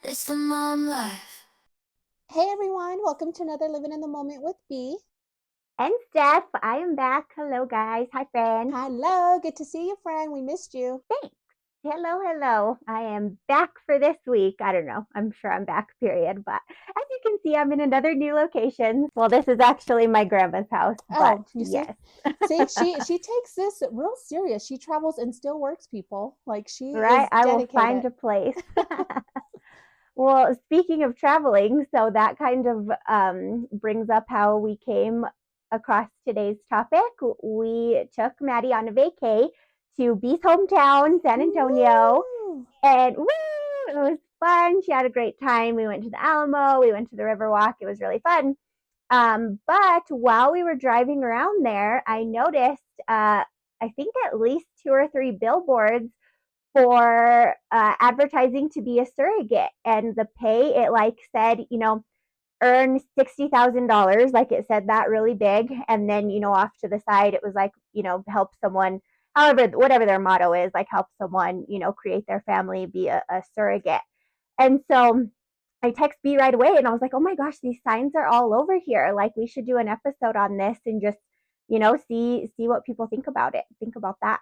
It's the mom life. Hey everyone, welcome to another Living in the Moment with B. And Steph, I am back. Hello, guys. Hi, friends. Hello, good to see you, friend. We missed you. Thanks. Hello, hello. I am back for this week. I don't know. I'm sure I'm back, period. But as you can see, I'm in another new location. Well, this is actually my grandma's house, but Oh, you see? yes. See, she takes this real serious. She travels and still works, people. Like she Right? is I will find dedicated. a place. Well, speaking of traveling, so that kind of brings up how we came across today's topic. We took Maddie on a vacay to Bee's hometown, San Antonio, Woo! and woo, it was fun. She had a great time. We went to the Alamo, we went to the Riverwalk. It was really fun. But while we were driving around there, I noticed, I think at least two or three billboards for advertising to be a surrogate, and the pay it like said, earn $60,000, like it said that really big, and then off to the side it was like help someone, however whatever their motto is, like help someone create their family, be a surrogate. And so I text B right away and I was like, oh my gosh, these signs are all over here. Like we should do an episode on this and just see what people think about it, think about that.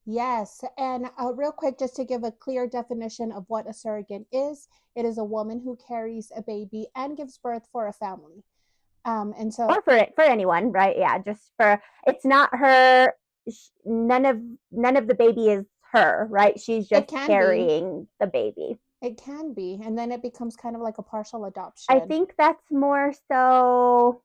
Yes, and real quick, just to give a clear definition of what a surrogate is, it is a woman who carries a baby and gives birth for a family. And so Or for anyone, right? Yeah, just for, it's not her. None of the baby is her, right? She's it just can be, carrying the baby. it can be, and then it becomes kind of like a partial I adoption. think that's more so.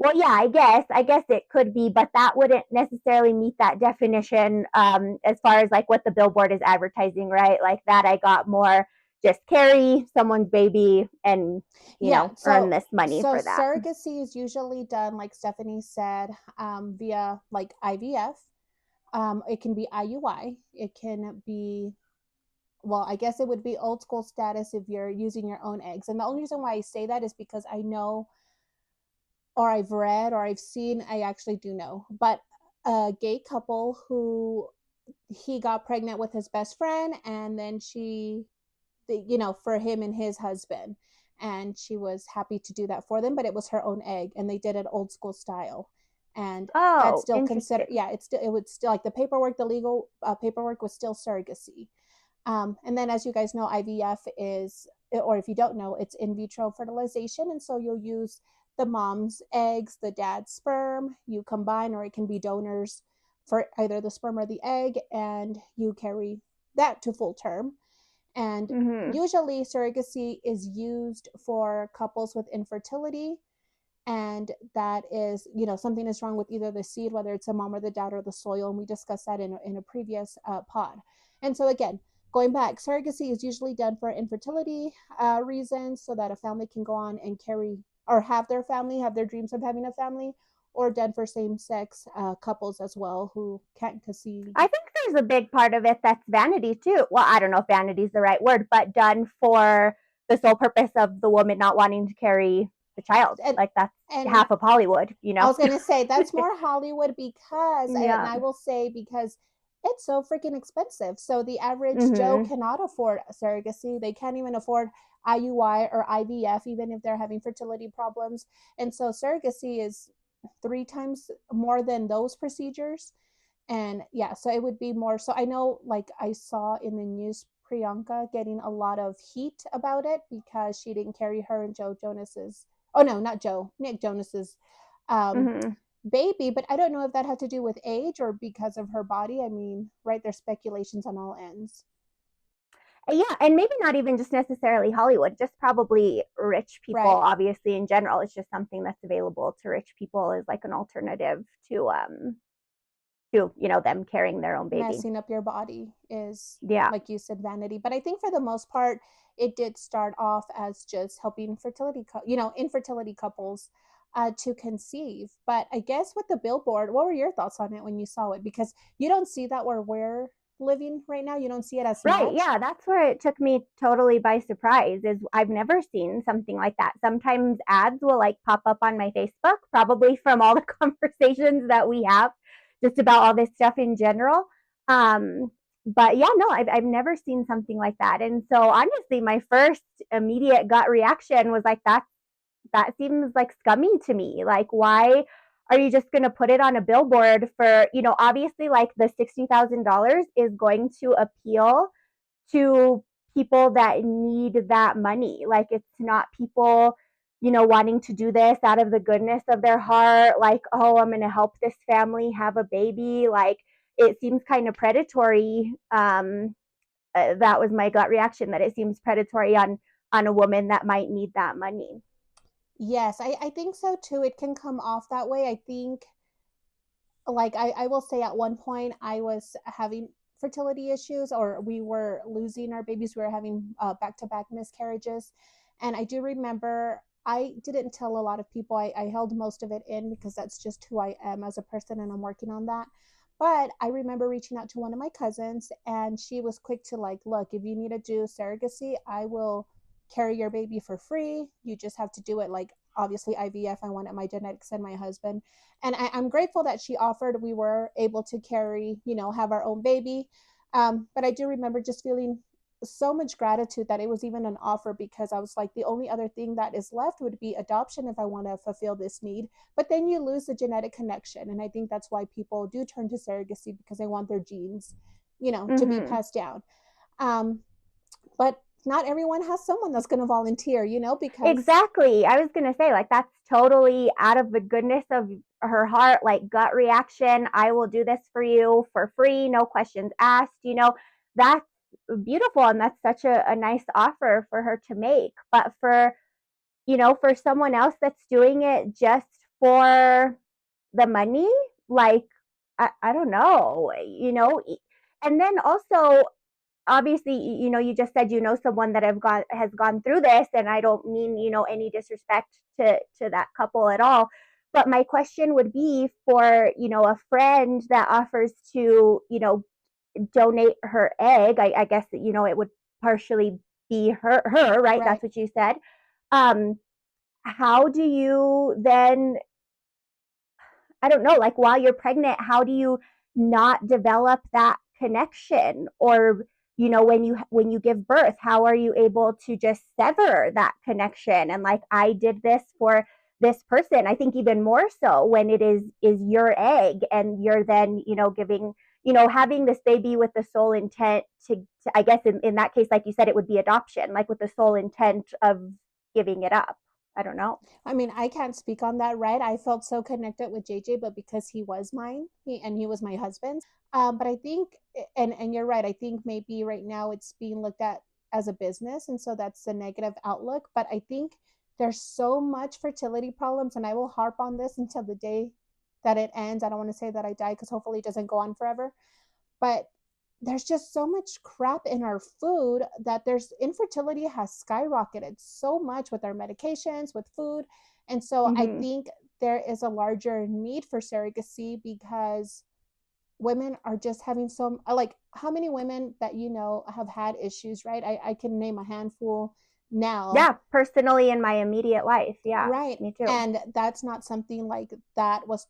Well, yeah, I guess it could be, but that wouldn't necessarily meet that definition, as far as like what the billboard is advertising, right? Like that I got more just carry someone's baby and Yeah, earn so this money for that. surrogacy is usually done, like Stephanie said, via like IVF. It can be IUI. It can be, well, I guess it would be old school status if you're using your own eggs. And the only reason why I say that is because I know, or I've read, or I've seen, I actually do know, but a gay couple who he got pregnant with his best friend, and then for him and his husband, and she was happy to do that for them, but it was her own egg and they did it old school style. And that's Oh, still considered, interesting. yeah, it would still, like, the paperwork, the legal paperwork was still surrogacy. And then, as you guys know, IVF is, or if you don't know, it's in vitro fertilization. And so you'll use the mom's eggs, the dad's sperm, you combine, or it can be donors for either the sperm or the egg, and you carry that to full term. And Mm-hmm. usually, surrogacy is used for couples with infertility. And that is, something is wrong with either the seed, whether it's a mom or the dad or the soil. And we discussed that in a previous pod. And so, again, going back, surrogacy is usually done for infertility reasons, so that a family can go on and carry or have their family, have their dreams of having a family, or done for same sex couples as well who can't conceive. I think there's a big part of it that's vanity too. Well, I don't know if vanity is the right word, but done for the sole purpose of the woman not wanting to carry the child. And, Like that's and half of Hollywood, I was going to say that's more Hollywood because, and Yeah. I will say because it's so freaking expensive. So the average Joe Mm-hmm. cannot afford surrogacy. They can't even afford IUI or IVF, even if they're having fertility problems. And so surrogacy is three times more than those procedures. And yeah, so it would be more. So I know, like, I saw in the news Priyanka getting a lot of heat about it because she didn't carry her and Joe Jonas's, oh no, not Joe, Nick Jonas's um, Mm-hmm. baby. But I don't know if that had to do with age or because of her body. I mean, right, there's speculations on all ends. Yeah, and maybe not even just necessarily Hollywood, just probably rich people, Right. obviously in general. It's just something that's available to rich people as like an alternative to them carrying their own baby. Messing up your body is, Yeah. like you said, vanity. But I think for the most part, it did start off as just helping infertility couples to conceive. But I guess with the billboard, what were your thoughts on it when you saw it? Because you don't see that where we're living right now. You don't see it as Right. much. Yeah, that's where it took me totally by surprise is I've never seen something like that. Sometimes ads will like pop up on my Facebook, probably from all the conversations that we have just about all this stuff in general. Um but yeah, no, I've never seen something like that. And so honestly, my first immediate gut reaction was like, that seems like scummy to me. Like, why are you just going to put it on a billboard for, obviously, like the $60,000 is going to appeal to people that need that money. Like, it's not people, wanting to do this out of the goodness of their heart. Like, oh, I'm going to help this family have a baby. Like, it seems kind of predatory. That was my gut reaction, that it seems predatory on a woman that might need that money. Yes, I think so too. It can come off that way. I think, like, I will say at one point I was having fertility issues, or we were losing our babies. We were having back to back miscarriages. And I do remember I didn't tell a lot of people. I held most of it in because that's just who I am as a person, and I'm working on that. But I remember reaching out to one of my cousins, and she was quick to, like, look, if you need to do surrogacy, I will carry your baby for free. You just have to do it, like, obviously IVF. I wanted my genetics and my husband, and I'm grateful that she offered. We were able to carry, have our own baby. But I do remember just feeling so much gratitude that it was even an offer, because I was like, the only other thing that is left would be adoption if I want to fulfill this need. But then you lose the genetic connection. And I think that's why people do turn to surrogacy, because they want their genes, to be Mm-hmm. passed down. Um, but not everyone has someone that's going to volunteer, because Exactly. I was going to say, like, that's totally out of the goodness of her heart, like gut reaction. I will do this for you for free, no questions asked. That's beautiful. And that's such a nice offer for her to make. But for someone else that's doing it just for the money, like, I don't know. And then also, obviously, you just said someone that has gone through this, and I don't mean any disrespect to that couple at all, but my question would be for a friend that offers to donate her egg. I guess that it would partially be her, right? right. That's what you said. um how do you then, I don't know, like, while you're pregnant, how do you not develop that connection? Or, when you give birth, how are you able to just sever that connection? And like, I did this for this person. I think even more so when it is your egg, and you're then, giving, having this baby with the sole intent to I guess in that case, like you said, it would be adoption, like with the sole intent of giving it up. I don't know. I mean, I can't speak on that, right? I felt so connected with JJ, but because he was mine, he was my husband's. But I think, and you're right. I think maybe right now it's being looked at as a business, and so that's the negative outlook. But I think there's so much fertility problems, and I will harp on this until the day that it ends. I don't want to say that I die, because hopefully it doesn't go on forever. But there's just so much crap in our food that there's infertility has skyrocketed so much with our medications, with food. And so I Mm-hmm. think there is a larger need for surrogacy, because women are just having some, like, how many women that have had issues, right? I can name a handful now. Yeah, personally in my immediate life. Yeah, Right. me too. And that's not something like that was,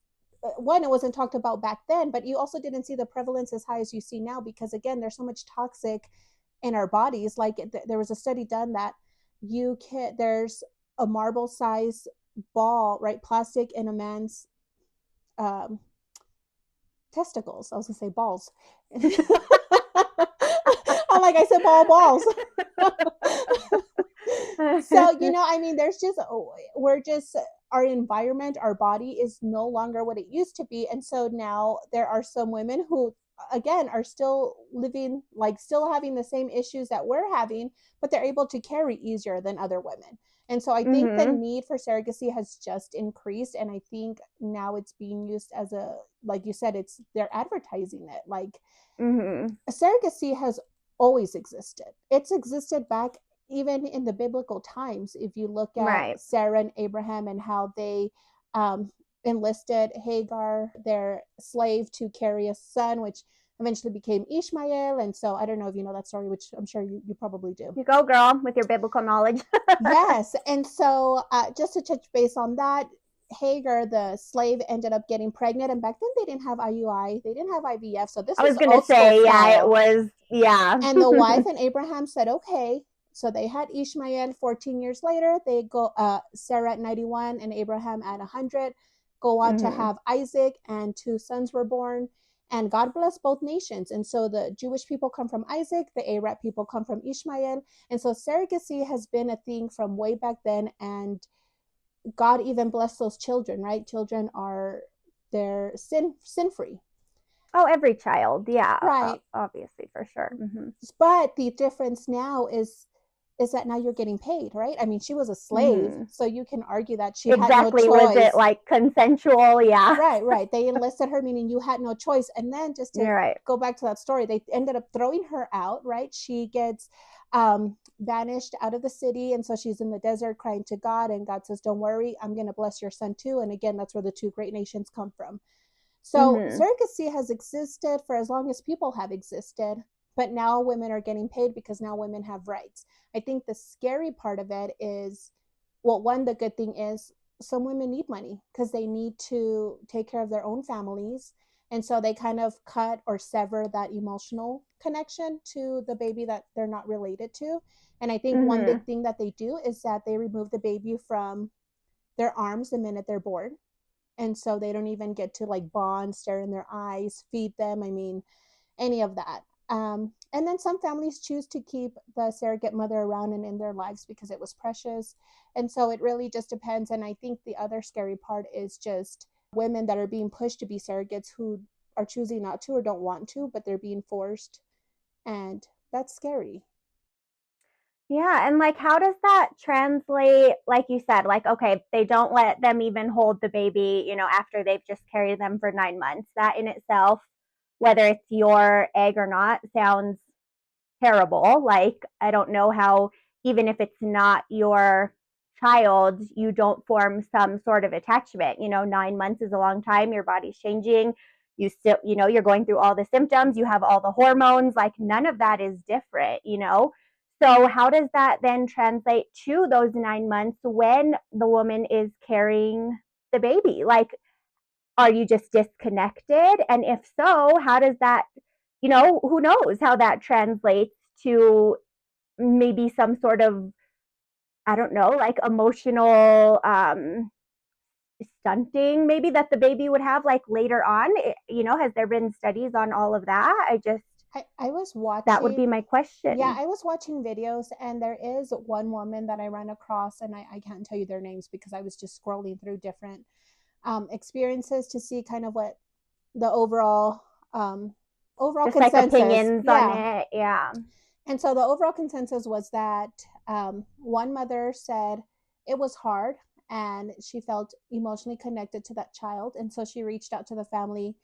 one, it wasn't talked about back then, but you also didn't see the prevalence as high as you see now, because again, there's so much toxic in our bodies. Like, there was a study done that there's a marble size ball, right? Plastic in a man's um, testicles. I was gonna say balls. I'm like, I said balls. So, I mean, there's just, we're just, our environment, our body is no longer what it used to be. And so now there are some women who, again, are still living, like, still having the same issues that we're having, but they're able to carry easier than other women. And so I think the Mm-hmm. need for surrogacy has just increased. And I think now it's being used as a, like you said, they're advertising it. Like, Mm-hmm. surrogacy has always existed. It's existed back even in the biblical times. If you look at Right. Sarah and Abraham and how they um, enlisted Hagar, their slave, to carry a son, which eventually became Ishmael. And so I don't know if you know that story, which I'm sure you probably do. You go, girl, with your biblical knowledge. Yes. And so just to touch base on that, Hagar, the slave, ended up getting pregnant, and back then they didn't have IUI, they didn't have IVF, so this I was was gonna old school say, yeah, it style. was, yeah. And the wife and Abraham said, okay. So they had Ishmael 14 years later. They go, Sarah at 91 and Abraham at 100, go on to Hmm. have Isaac, and two sons were born. And God blessed both nations. And so the Jewish people come from Isaac, the Arab people come from Ishmael. And so surrogacy has been a thing from way back then. And God even blessed those children, right? Children are, they're sin free. Oh, every child, yeah, Right. obviously, for sure. Hmm. But the difference now is that now you're getting paid, right? I mean, she was a slave, Hmm. so you can argue that she had no Exactly. Was it choice. like consensual? Yeah. Right, right. They enlisted her, meaning you had no choice. And then just to You're right. go back to that story, they ended up throwing her out, right? She gets banished out of the city. And so she's in the desert crying to God. And God says, don't worry, I'm going to bless your son too. And again, that's where the two great nations come from. So Hmm. surrogacy has existed for as long as people have existed, but now women are getting paid because now women have rights. I think the scary part of it is, well, one, the good thing is some women need money because they need to take care of their own families. And so they kind of cut or sever that emotional connection to the baby that they're not related to. And I think one Hmm. big thing that they do is that they remove the baby from their arms the minute they're born, and so they don't even get to like bond, stare in their eyes, feed them. I mean, any of that. And then some families choose to keep the surrogate mother around and in their lives because it was precious. And so it really just depends. And I think the other scary part is just women that are being pushed to be surrogates who are choosing not to or don't want to, but they're being forced. And that's scary. Yeah, and like how does that translate, like you said, like okay, they don't let them even hold the baby, after they've just carried them for 9 months. That in itself, whether it's your egg or not, sounds terrible. Like I don't know how, even if it's not your child, you don't form some sort of attachment. 9 months is a long time. Your body's changing. You still, you're going through all the symptoms, you have all the hormones, like none of that is different. So how does that then translate to those 9 months when the woman is carrying the baby? Like, are you just disconnected? And if so, how does that, who knows how that translates to maybe some sort of, I don't know, like emotional stunting maybe that the baby would have like later on. Has there been studies on all of that? I was That would be watching, my yeah, question. I was watching videos, and there is one woman that I ran across, and I can't tell you their names because I was just scrolling through different experiences to see kind of what the um, overall Just like consensus. opinions on Yeah. it. Yeah. And so the overall consensus was that one mother said it was hard and she felt emotionally connected to that child. And so she reached out to the family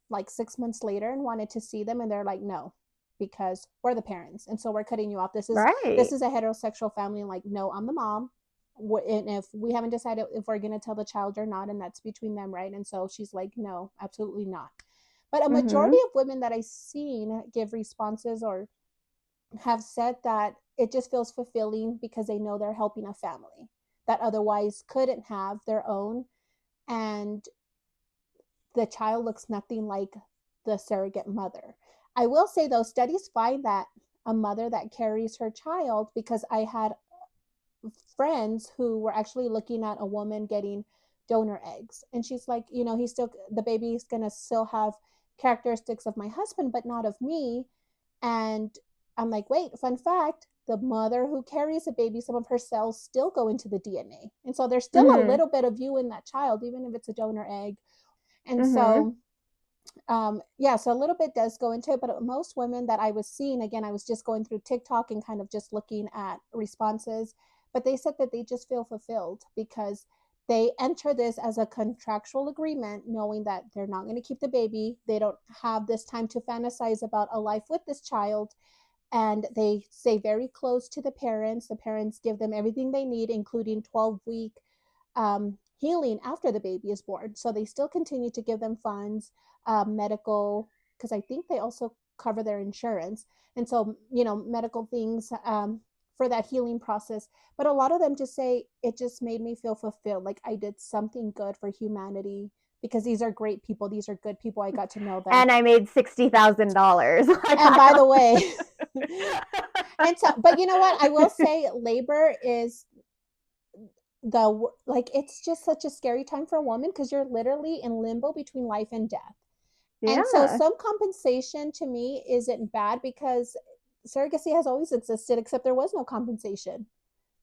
like 6 months later and wanted to see them. And they're like, no, because we're the parents. And so we're cutting you off. This Right. is a heterosexual family. And like, no, I'm the mom. And if we haven't decided if we're going to tell the child or not, and that's between them, right? And so she's like, no, absolutely not. But a majority Mhm. of women that I've seen give responses or have said that it just feels fulfilling because they know they're helping a family that otherwise couldn't have their own. And the child looks nothing like the surrogate mother. I will say, though, studies find that a mother that carries her child, because I had friends who were actually looking at a woman getting donor eggs, and she's like, he's still, the baby's gonna still have characteristics of my husband but not of me. And I'm like, wait, fun fact, the mother who carries a baby, some of her cells still go into the DNA, and so there's still a Mhm. little bit of you in that child even if it's a donor egg. And Mhm. so yeah, so a little bit does go into it, but most women that I was seeing, again, I was just going through TikTok and kind of just looking at responses, but they said that they just feel fulfilled because they enter this as a contractual agreement, knowing that they're not going to keep the baby. They don't have this time to fantasize about a life with this child. And they stay very close to the parents. The parents give them everything they need, including 12-week healing after the baby is born. So they still continue to give them funds, medical, because I think they also cover their insurance. And so, medical things, for that healing process. But a lot of them just say it just made me feel fulfilled, like I did something good for humanity, because these are great people, these are good people, I got to know them. And I made $60,000. Like, And I by the way, don't. and so, but you know what, I will say labor is the like, it's just such a scary time for a woman, because you're literally in limbo between life and death. And so Yeah. some compensation to me isn't bad, because surrogacy has always existed, except there was no compensation,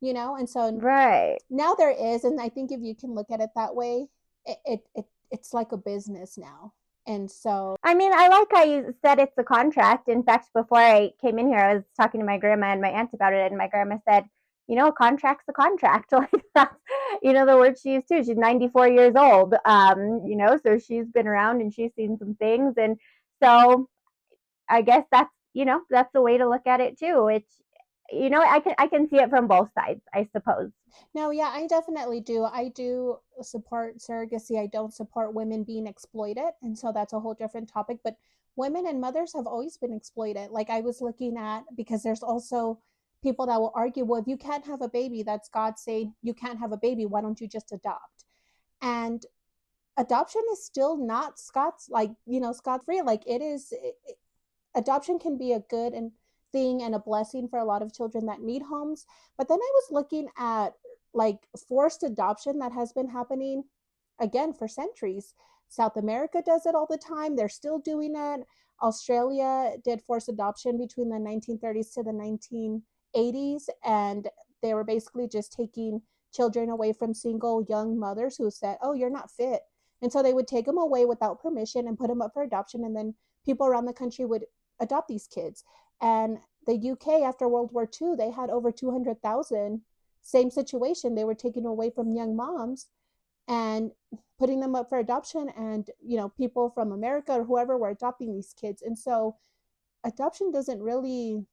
you know? And so Right. now there is, and I think if you can look at it that way, it's like a business now. And so I mean, I like how you said it's a contract. In fact, before I came in here, I was talking to my grandma and my aunt about it, and my grandma said, a contract's a contract. Like that's, the word she used too. She's 94 years old. So she's been around and she's seen some things, and so I guess that's the way to look at it too. It's I can see it from both sides, I suppose. no, yeah, I definitely do. I do support surrogacy. I don't support women being exploited. And so that's a whole different topic. But women and mothers have always been exploited. Like I was looking at, because there's also people that will argue, well, if you can't have a baby, that's God saying you can't have a baby. Why don't you just adopt? And adoption is still not Scott's, like, Scott free. Like adoption can be a good and thing and a blessing for a lot of children that need homes. But then I was looking at like forced adoption that has been happening again for centuries. South America does it all the time. They're still doing it. Australia did forced adoption between the 1930s to the 1980s, and they were basically just taking children away from single young mothers who said, "Oh, you're not fit." And so they would take them away without permission and put them up for adoption, and then people around the country would adopt these kids. And the UK after World War II, they had over 200,000. Same situation. They were taken away from young moms and putting them up for adoption, and people from America or whoever were adopting these kids. And so adoption doesn't really,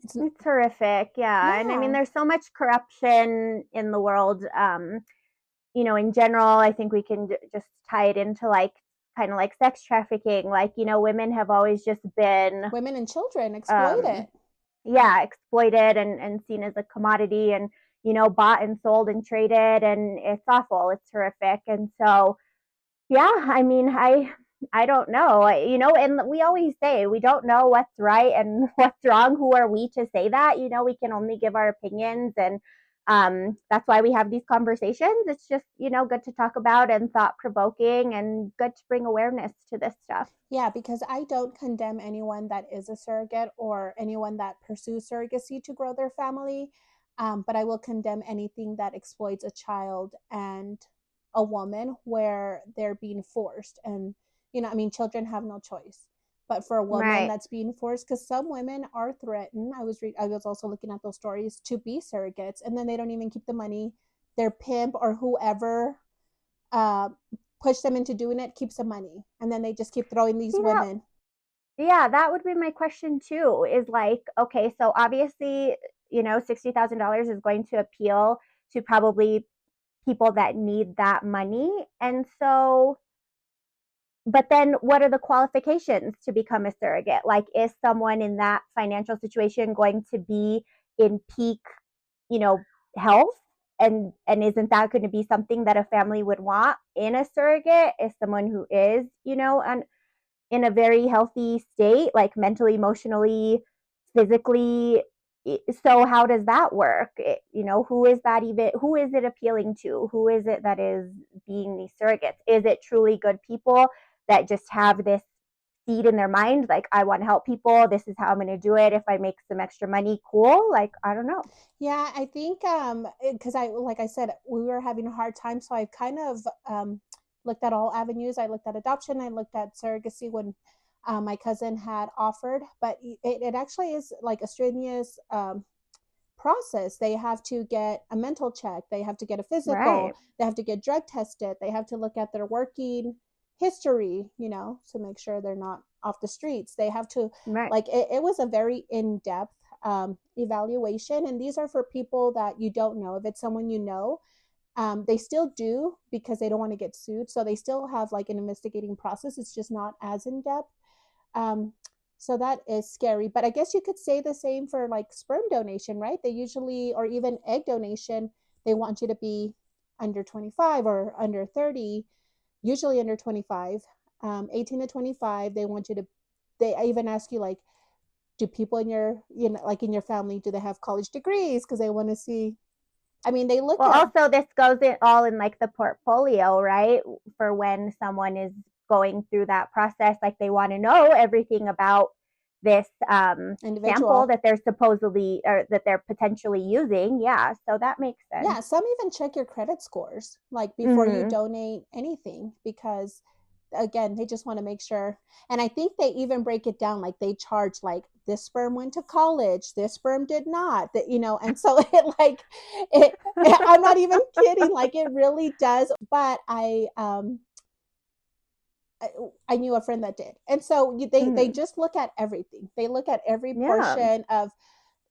it's, It's horrific, yeah. And I mean, yeah, there's so much corruption in the world. In general, I think we can just tie it into like kind of like sex trafficking. Like, women have always just been, women and children exploited. um, yeah, exploited and seen as a commodity and, bought and sold and traded. And it's awful. It's horrific. And so, yeah, I mean, I don't know, and we always say we don't know what's right and what's wrong. Who are we to say that? We can only give our opinions, and that's why we have these conversations. It's just good to talk about and thought provoking, and good to bring awareness to this stuff. Yeah, because I don't condemn anyone that is a surrogate or anyone that pursues surrogacy to grow their family. But I will condemn anything that exploits a child and a woman where they're being forced. And, I mean, children have no choice. But for a woman Right. that's being forced, because some women are threatened. I was also looking at those stories to be surrogates, and then they don't even keep the money. Their pimp or whoever uh, push them into doing it keeps the money, and then they just keep throwing these You know, women. yeah, that would be my question too. Is like, okay, so obviously, $60,000 is going to appeal to probably people that need that money. And so, but then what are the qualifications to become a surrogate? Like, is someone in that financial situation going to be in peak, you know, health? And isn't that going to be something that a family would want in a surrogate? Is someone who is, in a very healthy state, like mentally, emotionally, physically. So how does that work? Who is that even? Who is it appealing to? Who is it that is being these surrogates? Is it truly good people that just have this seed in their mind, like I want to help people? This is how I'm going to do it. If I make some extra money, cool. Like I don't know. Yeah, I think because I like I said, we were having a hard time, so I kind of looked at all avenues. I looked at adoption, I looked at surrogacy when my cousin had offered, but it actually is like a strenuous process. They have to get a mental check, they have to get a physical, Right. they have to get drug tested, they have to look at their working history, to make sure they're not off the streets. They have to, Right. like, it was a very in-depth evaluation, and these are for people that you don't know. If it's someone they still do, because they don't want to get sued, so they still have like an investigating process. It's just not as in-depth. um, So that is scary. But I guess you could say the same for like sperm donation, right? They usually, or even egg donation, they want you to be under 25 or under 30, usually under 25. 18 to 25, they want you to, they even ask you like, do people in your, like in your family, do they have college degrees? Because they want to see, I mean, they look Well, at, also this goes in all in like the portfolio, right? For when someone is going through that process, like they want to know everything about this sample individual. that they're supposedly or that they're potentially using. Yeah, so that makes sense. Yeah, some even check your credit scores like before you Mm-hmm. donate anything because again, they just want to make sure. And I think they even break it down like they charge like this sperm went to college, this sperm did not. That and so I'm not even kidding, like it really does. But I, I knew a friend that did. And so they Mm-hmm. just look at everything. They look at every Yeah. portion of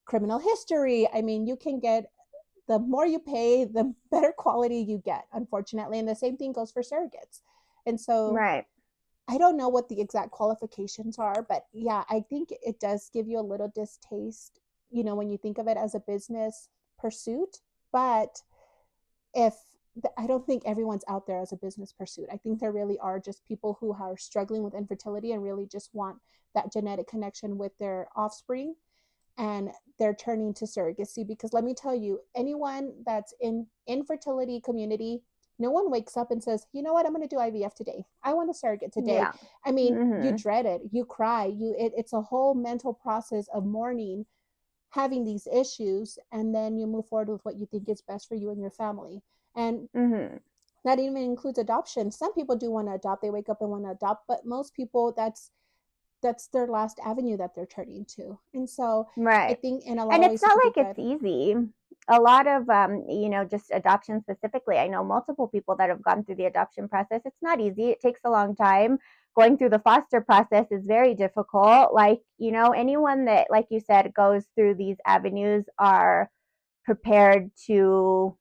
criminal history. I mean, you can get the more you pay, the better quality you get, unfortunately. And the same thing goes for surrogates. And so Right. I don't know what the exact qualifications are, but yeah, I think it does give you a little distaste, when you think of it as a business pursuit. But if I don't think everyone's out there as a business pursuit. I think there really are just people who are struggling with infertility and really just want that genetic connection with their offspring, and they're turning to surrogacy. Because let me tell you, anyone that's in infertility community, no one wakes up and says, you know what, I'm going to do IVF today, I want a surrogate today. Yeah. I mean, you Mm-hmm. dread it, you cry, it's a whole mental process of mourning having these issues, and then you move forward with what you think is best for you and your family. And Mm-hmm. that even includes adoption. Some people do want to adopt, they wake up and want to adopt, but most people, that's their last avenue that they're turning to. And so I Right. think in a lot And of it's ways it not could be like good. it's easy. A lot of just adoption specifically. I know multiple people that have gone through the adoption process. It's not easy. It takes a long time. Going through the foster process is very difficult. Like, anyone that, like you said, goes through these avenues are prepared to,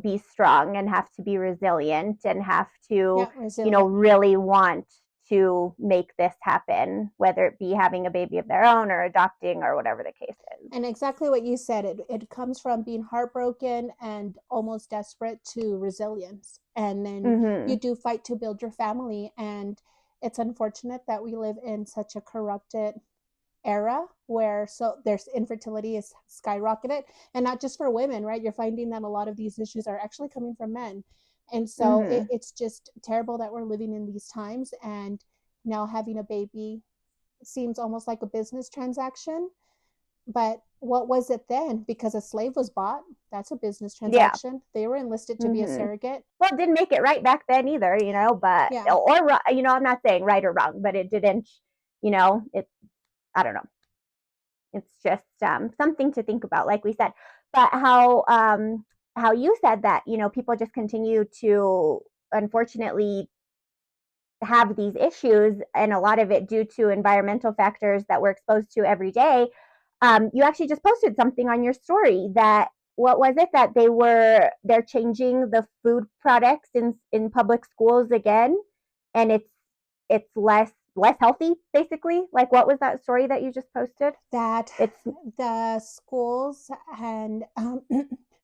be strong and have to be resilient and have to, Yeah, resilient. really want to make this happen, whether it be having a baby of their own or adopting or whatever the case is. And exactly what you said, it comes from being heartbroken and almost desperate to resilience. And then you Mm-hmm. do fight to build your family. And it's unfortunate that we live in such a corrupted era where so there's infertility is skyrocketed, and not just for women, right? You're finding that a lot of these issues are actually coming from men. And so Mm-hmm. it's just terrible that we're living in these times, and now having a baby seems almost like a business transaction. But what was it then? Because a slave was bought, that's a business Yeah. transaction. They were enlisted to be a Mm-hmm. surrogate. Well, it didn't make it right back then either, but Yeah. I'm not saying right or wrong, but it didn't, it. I don't know. It's just something to think about, like we said. But how you said that, people just continue to unfortunately have these issues, and a lot of it due to environmental factors that we're exposed to every day. You actually just posted something on your story that what was it that they're changing the food products in public schools again, and it's less healthy, basically. Like, what was that story that you just posted? That It's the schools and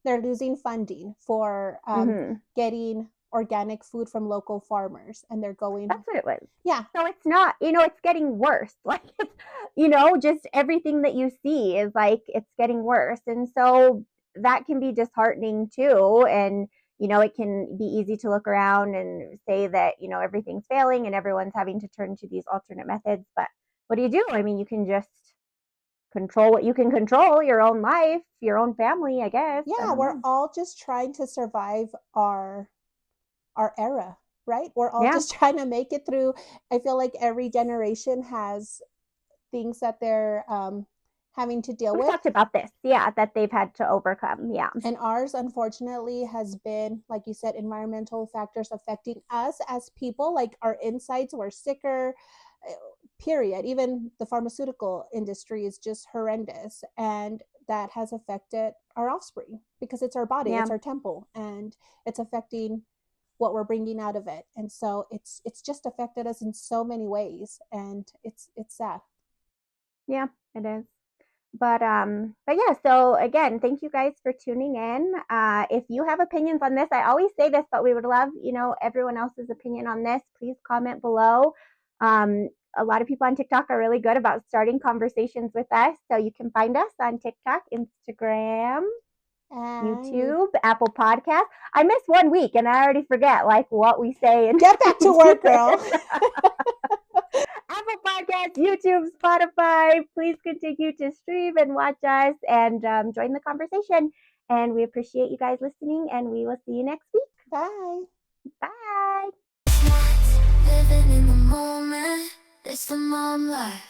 they're losing funding for mm-hmm. getting organic food from local farmers, and they're going. That's what it was. Yeah, So it's not, it's getting worse. Like it's, just everything that you see is like it's getting worse. And so that can be disheartening too. And, it can be easy to look around and say that, everything's failing and everyone's having to turn to these alternate methods. But what do you do? I mean, you can just control what you can control, your own life, your own family, I guess. I yeah, don't we're know. all just trying to survive our era, right? We're all Yeah. just trying to make it through. I feel like every generation has things that they're having to deal We've with. talked about this. Yeah. That they've had to overcome. Yeah. And ours, unfortunately, has been, like you said, environmental factors affecting us as people. Like our insides were sicker, uh, period. Even the pharmaceutical industry is just horrendous. And that has affected our offspring because it's our body, Yeah. it's our temple, and it's affecting what we're bringing out of it. And so it's just affected us in so many ways, and it's sad. Yeah, it is. But yeah, so again, thank you guys for tuning in. If you have opinions on this, I always say this, but we would love, everyone else's opinion on this. Please comment below. A lot of people on TikTok are really good about starting conversations with us. So you can find us on TikTok, Instagram, And YouTube, Apple Podcast. I missed 1 week and I already forget like what we say and get back to work, girl. Apple Podcasts, YouTube, Spotify. Please continue to stream and watch us and join the conversation. And we appreciate you guys listening, and we will see you next week. Bye. Bye. Living in the moment, it's the mom life.